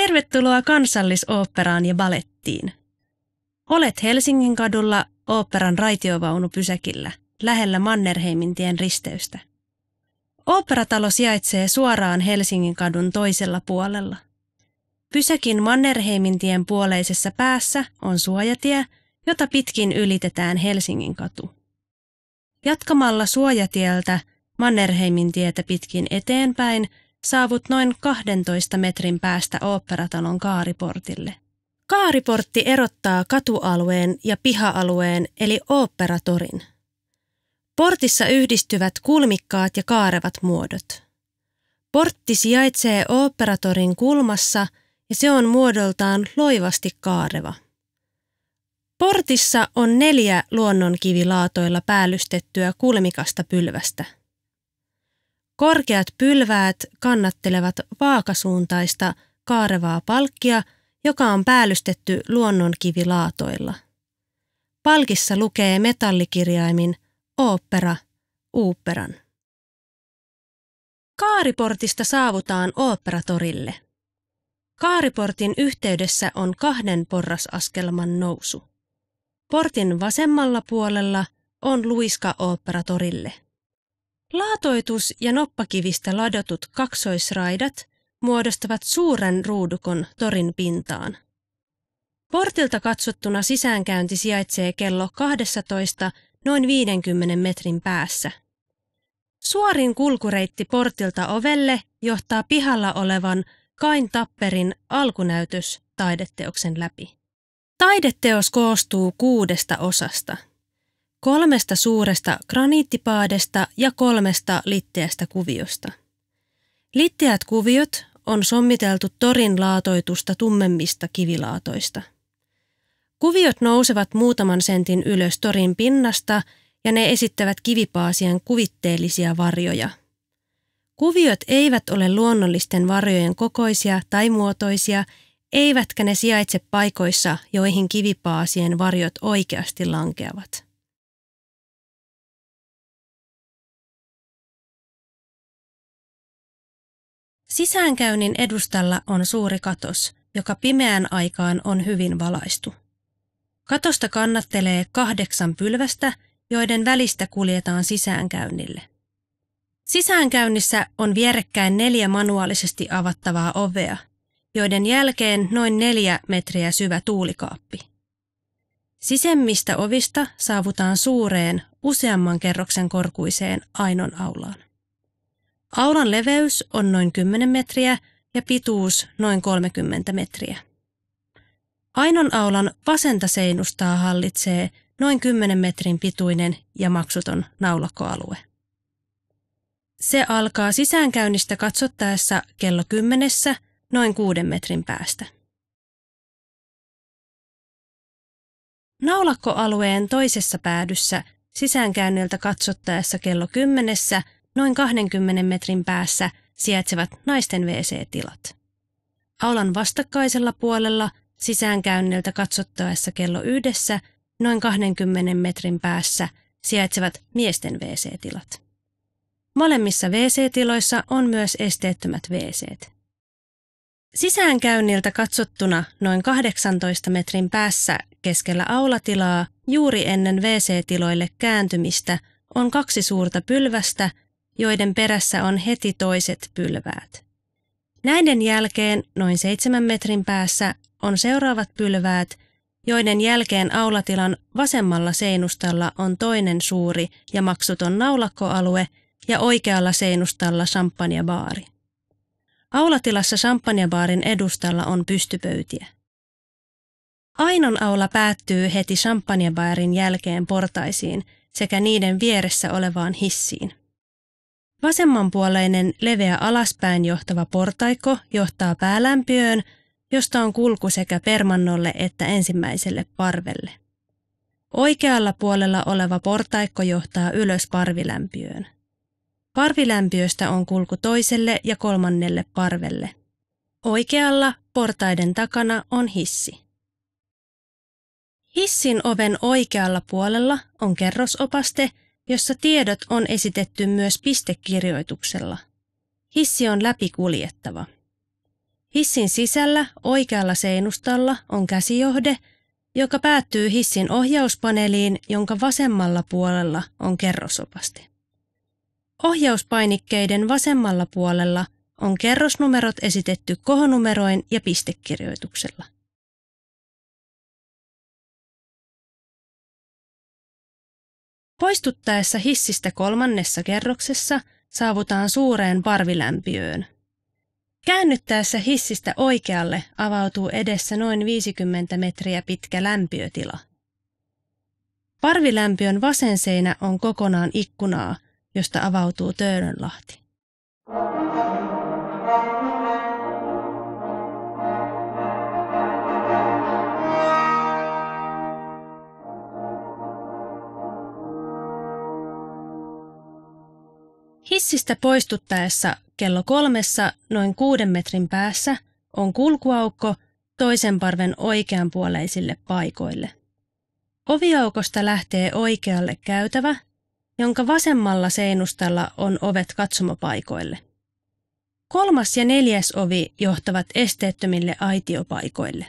Tervetuloa Kansallisoopperaan ja balettiin. Olet Helsingin kadulla oopperan raitiovaunupysäkillä, lähellä Mannerheimintien risteystä. Oopperatalo sijaitsee suoraan Helsingin kadun toisella puolella. Pysäkin Mannerheimintien puoleisessa päässä on suojatie, jota pitkin ylitetään Helsingin katu. Jatkamalla suojatieltä Mannerheimintietä pitkin eteenpäin saavut noin 12 metrin päästä Oopperatalon kaariportille. Kaariportti erottaa katualueen ja piha-alueen eli Oopperatorin. Portissa yhdistyvät kulmikkaat ja kaarevat muodot. Portti sijaitsee Oopperatorin kulmassa ja se on muodoltaan loivasti kaareva. Portissa on 4 luonnonkivilaatoilla päällystettyä kulmikasta pylvästä. Korkeat pylväät kannattelevat vaakasuuntaista kaarevaa palkkia, joka on päällystetty luonnonkivilaatoilla. Palkissa lukee metallikirjaimin Ooppera, Oopperan. Kaariportista saavutaan Oopperatorille. Kaariportin yhteydessä on 2 porrasaskelman nousu. Portin vasemmalla puolella on luiska Oopperatorille. Laatoitus- ja noppakivistä ladotut kaksoisraidat muodostavat suuren ruudukon torin pintaan. Portilta katsottuna sisäänkäynti sijaitsee kello 12 noin 50 metrin päässä. Suorin kulkureitti portilta ovelle johtaa pihalla olevan Kain Tapperin alkunäytös taideteoksen läpi. Taideteos koostuu 6 osasta. 3 suuresta graniittipaadesta ja 3 litteästä kuviosta. Litteät kuviot on sommiteltu torin laatoitusta tummemmista kivilaatoista. Kuviot nousevat muutaman sentin ylös torin pinnasta ja ne esittävät kivipaasien kuvitteellisia varjoja. Kuviot eivät ole luonnollisten varjojen kokoisia tai muotoisia, eivätkä ne sijaitse paikoissa, joihin kivipaasien varjot oikeasti lankeavat. Sisäänkäynnin edustalla on suuri katos, joka pimeän aikaan on hyvin valaistu. Katosta kannattelee 8 pylvästä, joiden välistä kuljetaan sisäänkäynnille. Sisäänkäynnissä on vierekkäin 4 manuaalisesti avattavaa ovea, joiden jälkeen noin 4 metriä syvä tuulikaappi. Sisemmistä ovista saavutaan suureen, useamman kerroksen korkuiseen ainon aulaan. Aulan leveys on noin 10 metriä ja pituus noin 30 metriä. Ainon aulan vasenta seinustaa hallitsee noin 10 metrin pituinen ja maksuton naulakkoalue. Se alkaa sisäänkäynnistä katsottaessa kello 10 noin 6 metrin päästä. Naulakkoalueen toisessa päädyssä sisäänkäynniltä katsottaessa kello 10 noin 20 metrin päässä sijaitsevat naisten WC-tilat. Aulan vastakkaisella puolella sisäänkäynniltä katsottaessa kello 1 noin 20 metrin päässä sijaitsevat miesten WC-tilat. Molemmissa WC-tiloissa on myös esteettömät WC:t. Sisäänkäynniltä katsottuna noin 18 metrin päässä keskellä aulatilaa juuri ennen WC-tiloille kääntymistä on 2 suurta pylvästä, joiden perässä on heti toiset pylväät. Näiden jälkeen noin 7 metrin päässä on seuraavat pylväät, joiden jälkeen aulatilan vasemmalla seinustalla on toinen suuri ja maksuton naulakkoalue ja oikealla seinustalla champagnebaari. Aulatilassa champagnebaarin edustalla on pystypöytiä. Ainon aula päättyy heti champagnebaarin jälkeen portaisiin sekä niiden vieressä olevaan hissiin. Vasemmanpuoleinen leveä alaspäin johtava portaikko johtaa päälämpiöön, josta on kulku sekä permannolle että ensimmäiselle parvelle. Oikealla puolella oleva portaikko johtaa ylös parvilämpiöön. Parvilämpiöstä on kulku toiselle ja 3. parvelle. Oikealla portaiden takana on hissi. Hissin oven oikealla puolella on kerrosopaste, jossa tiedot on esitetty myös pistekirjoituksella. Hissi on läpikuljettava. Hissin sisällä oikealla seinustalla on käsijohde, joka päättyy hissin ohjauspaneeliin, jonka vasemmalla puolella on kerrosopaste. Ohjauspainikkeiden vasemmalla puolella on kerrosnumerot esitetty kohonumeroin ja pistekirjoituksella. Poistuttaessa hissistä 3. kerroksessa saavutaan suureen parvilämpiöön. Käännyttäessä hissistä oikealle avautuu edessä noin 50 metriä pitkä lämpiötila. Parvilämpiön vasen seinä on kokonaan ikkunaa, josta avautuu Töölönlahti. Hissistä poistuttaessa kello 3 noin 6 metrin päässä on kulkuaukko toisen parven oikeanpuoleisille paikoille. Oviaukosta lähtee oikealle käytävä, jonka vasemmalla seinustalla on ovet katsomopaikoille. 3. ja 4. ovi johtavat esteettömille aitiopaikoille.